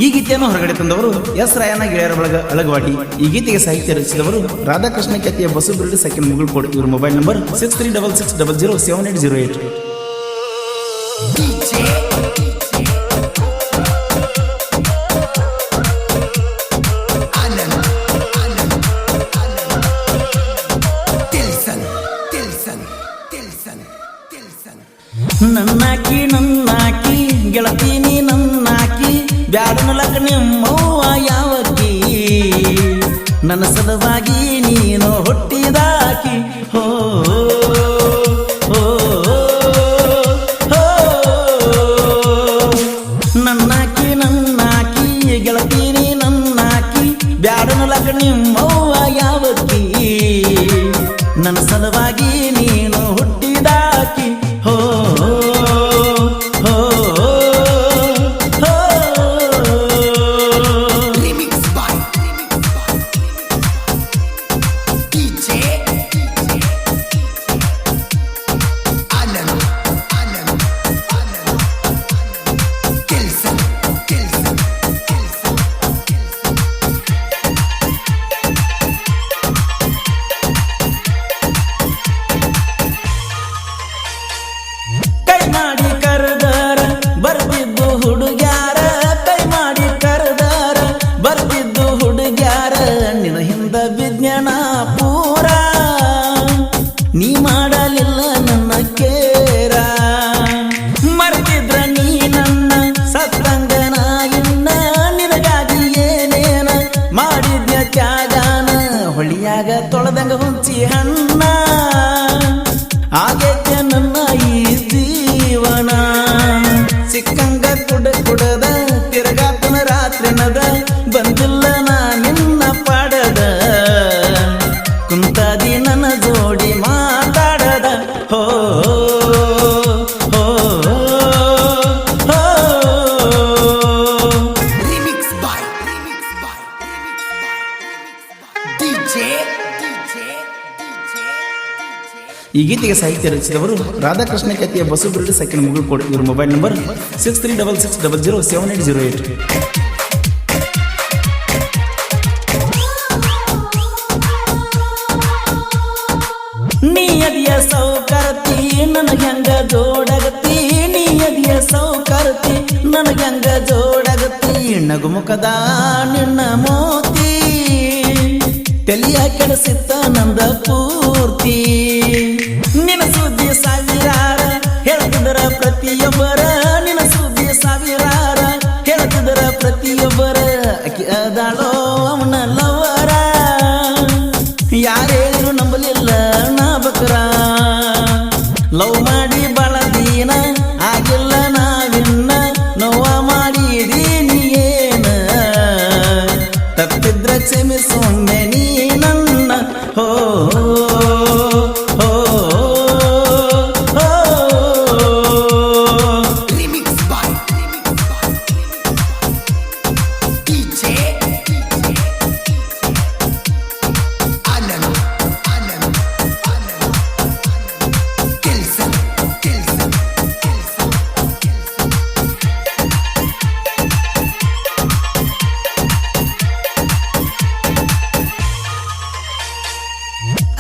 ಈ ಗೀತೆಯನ್ನು ಹೊರಗಡೆ ತಂದವರು ಎಸ್ ರಾಯಣ್ಣ ಗೆಳೆಯರ ಬಳಗ ಅಳಗವಾಡಿ. ಈ ಗೀತೆಗೆ ಸಾಹಿತ್ಯ ರಚಿಸಿದವರು ರಾಧಾಕೃಷ್ಣ ಖ್ಯಾತಿಯ ಬಸವಬಿರಡಿ ಸೆಕೆಂಡ್ ಮುಗುಳ್ಕೋಡ್. ಇವ್ರ ಮೊಬೈಲ್ ನಂಬರ್ 6366007808. ನನ್ನಾಕಿ ನನ್ನಾಕಿ ಗೆಳತೀನಿ ನನ್ನಾಕಿ ಬ್ಯಾಡನಲಕ ನಿಮ್ಮವ್ವ ಯಾವಕಿ ನನ್ನ ಸಲುವಾಗಿ ನೀನು ಹುಟ್ಟಿದಾಕಿ. ಹೋ ನನ್ನಾಕಿ ನನ್ನಾಕಿ ಗೆಳತೀನಿ ನನ್ನಾಕಿ ಬ್ಯಾಡನಲಕ ನಿಮ್ಮವ್ವ ಯಾವಕಿ ನನ್ನ ಸಲುವಾಗಿ ನೀನು ಹುಟ್ಟಿದಾಕಿ. ಹೋ ವಿಜ್ಞಾನ ಪೂರ ನೀ ಮಾಡಲಿಲ್ಲ ನನ್ನ ಕೇರ ಮರೆತಿದ್ರ ನೀ ನನ್ನ ಸತ್ತಂಗನ ಇನ್ನ ನಿನಗಾಗಿ ಏನೇನ ಮಾಡಿದ್ಯ ತ್ಯಾಗಾನ ಹೊಳಿಯಾಗ ತೊಳೆದಂಗ ಹುಂಚಿ ಹಣ್ಣ ಆಗೈತೆ ನನ್ನ ಈ ಜೀವನ ಸಿಕ್ಕಂಗ ಕುಡದ ತಿರುಗಾತನ ರಾತ್ರಿನದ ಬಂದಿಲ್ಲ ನಾ ನಿನ್ನ ಪಾಡದ ಕುಂತಾದಿ ನನ್ನ ಜೋಡಿ ಮಾತಾಡದ. ಹೋ ಈ ಗೀತೆಗೆ ಸಾಹಿತ್ಯ ರಚಿಸಿದವರು ರಾಧಾಕೃಷ್ಣ ಖ್ಯಾತಿಯ ಬಸವಬಿರಡಿ ಸೆಕೆಂಡ್ ಮುಗುಳ್ಕೋಡ್. ಇವ್ರ ಮೊಬೈಲ್ ನಂಬರ್ 6366007808. ನೀಯದಿಯ ಸೌಕರ್ತಿ ನನಗಂಗ ಜೋಡಗತಿ ನೀಯದಿಯ ಸೌಕರ್ತಿ ನನಗಂಗ ಜೋಡಗತಿ ನಗುಮುಖದ ನಿನ್ನ ಮೋತಿ ತಲಿಯ ಕೆಡಿಸಿತ್ತ ನಂದ ಪೂರ್ತಿ ನಿನ್ನ ಸುದ್ದಿ ಸಾವಿರಾರ ಹೇಳ್ತಿದರ ಪ್ರತಿಯೊಬ್ಬರ ನಿನ್ನ ಸುದ್ದಿ ಸಾವಿರಾರ ಹೇಳ್ತಿದರ ಪ್ರತಿಯೊಬ್ಬರ ಅಕ್ಕಿ ಅದಾಳೋ ಅವನ ಲವರ ಯಾರೇನು ನಂಬಲಿಲ್ಲ ನಾ ಬಕರ ಲವ್ ಮಾಡಿ ಬಳದೀನ ಆಗಿಲ್ಲ ನಾವಿನ್ನ ನೋವ ಮಾಡಿದೀನಿ ಏನ ತಪ್ಪಿದ್ರ ಕ್ಷಮಿಸೊಮ್ಮೆ ನೀ ನನ್ನ. ಹೋ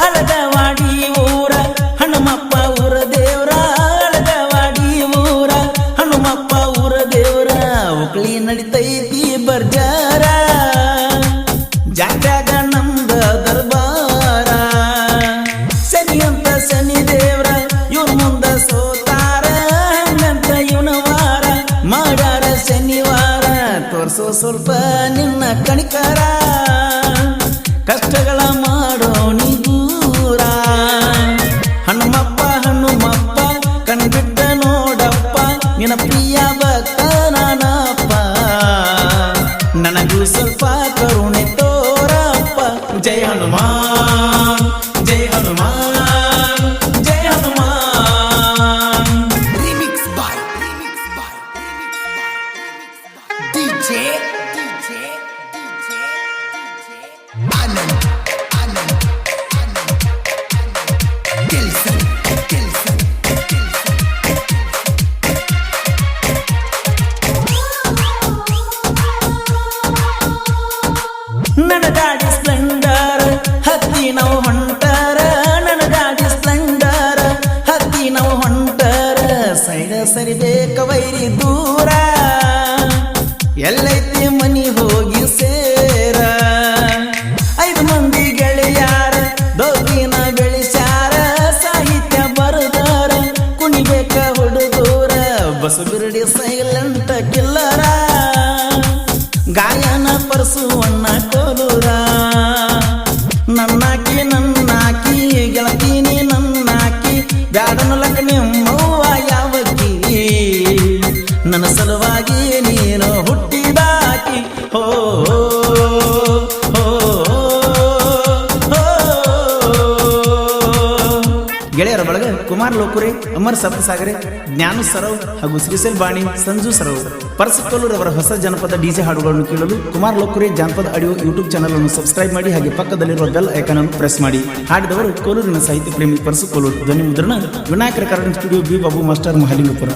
ಅಳಗವಾಡಿ ಊರ ಹನುಮಪ್ಪ ಊರ ದೇವ್ರ ಅಳಗವಾಡಿ ಊರ ಹನುಮಪ್ಪ ಊರ ದೇವ್ರ ಉಕ್ಳಿ ನಡಿತೈತಿ ಬರ್ಜಾರ ಜಾತ್ಯಾಗ ನಮ್ದ ದರ್ಬಾರ ಶನಿ ಅಂತ ಶನಿ ದೇವ್ರ ಇವ್ರ ಮುಂದ ಸೋತಾರ ಹಂಗಂತ ಇವನ ವಾರ ಮಾಡ್ಯಾರ ಶನಿವಾರ ತೋರ್ಸೋ ಸ್ವಲ್ಪ ನಿನ್ನ ಕಣಿಕರ ಕಷ್ಟಗಳ ಮಾಡೋ ನೀ ದೂರ ಹನುಮಪ್ಪ ಹನುಮಪ್ಪ ಕಣ್ಬಿಟ್ಟ ನೋಡಪ್ಪ ನಿನ್ನ ಪ್ರಿಯ ಭಕ್ತ ನಾನಪ್ಪ ನನಗೂ ಸ್ವಲ್ಪ ಕರುಣೆ ತೋರಪ್ಪ. ಜಯ ಹನುಮಾನ್ ಜಯ ಹನುಮಾನ್ ಜಯ ಹನುಮಾನ್. ನನ್ನ ಗಾಡಿ ಸ್ಪ್ಲೆಂಡರ್ ಹತ್ತಿ ನಾವು ಹೊಂಟರ ನನ್ನ ಗಾಡಿ ಸ್ಪ್ಲೆಂಡರ್ ಹತ್ತಿ ನಾವು ಹೊಂಟರ ಸೈಡ ಸರಿಬೇಕ ವೈರಿ ದೂರ ಎಲ್ಲೈತಿ ಮನಿ ಹೋಗಿ ಸೇರ 5 ಮಂದಿ ಗೆಳೆಯಾರ ದೋಗಿನ ಬೆಳೆಸ್ಯಾರ ಸಾಹಿತ್ಯ ಬರದಾರ ಕುಣಿಬೇಕ ಹುಡುಗೂರ ಬಸಬಿರಡಿ ಸೈಲೆಂಟ್ ಕಿಲ್ಲರ ಗಾಯನ ಪರಸುವಣ್ಣ ಕೋಲೂರ ನನ್ನಾಕಿ ಗೆಳತೀನಿ ನನ್ನಾಕಿ ಬ್ಯಾಡನಲಕ ನಿಮ್ಮವ್ವ ಯಾವಕ್ಕಿ ನನ್ನ ಸಲುವಾಗಿ ನೀನು ಹುಟ್ಟಿದಾಕಿ ಹೋ ಗೆಳೆಯರ ಬಳಗ ಕುಮಾರ್ ಲೋಕುರೆ ಅಮರ್ ಸಪ್ತಸಾಗರೆ ಜ್ಞಾನ ಸರವ್ ಹಾಗೂ ಶ್ರೀಸೆಲ್ ಬಾಣಿ ಸಂಜು ಸರವ್ ಪರಸಕೋಲೂರ್ ಅವರ ಹೊಸ ಜನಪದ ಡಿಜೆ ಹಾಡುಗಳನ್ನು ಕೇಳಲು ಕುಮಾರ್ ಲೋಕುರೆ ಜಾನಪದ ಆಡಿಯೋ ಯೂಟ್ಯೂಬ್ ಚಾನಲ್ ಅನ್ನು ಸಬ್ಸ್ಕ್ರೈಬ್ ಮಾಡಿ ಹಾಗೆ ಪಕ್ಕದಲ್ಲಿರುವ ಬೆಲ್ ಐಕಾನ್ ಅನ್ನು ಪ್ರೆಸ್ ಮಾಡಿ. ಹಾಡಿದವರು ಕೋಲೂರಿನ ಸಾಹಿತ್ಯ ಪ್ರೇಮಿ ಪರಸಕೋಲೂರ್. ಧ್ವನಿ ಮುದ್ರಣ Vinayaka recording studio B Babu master Mahalingapura.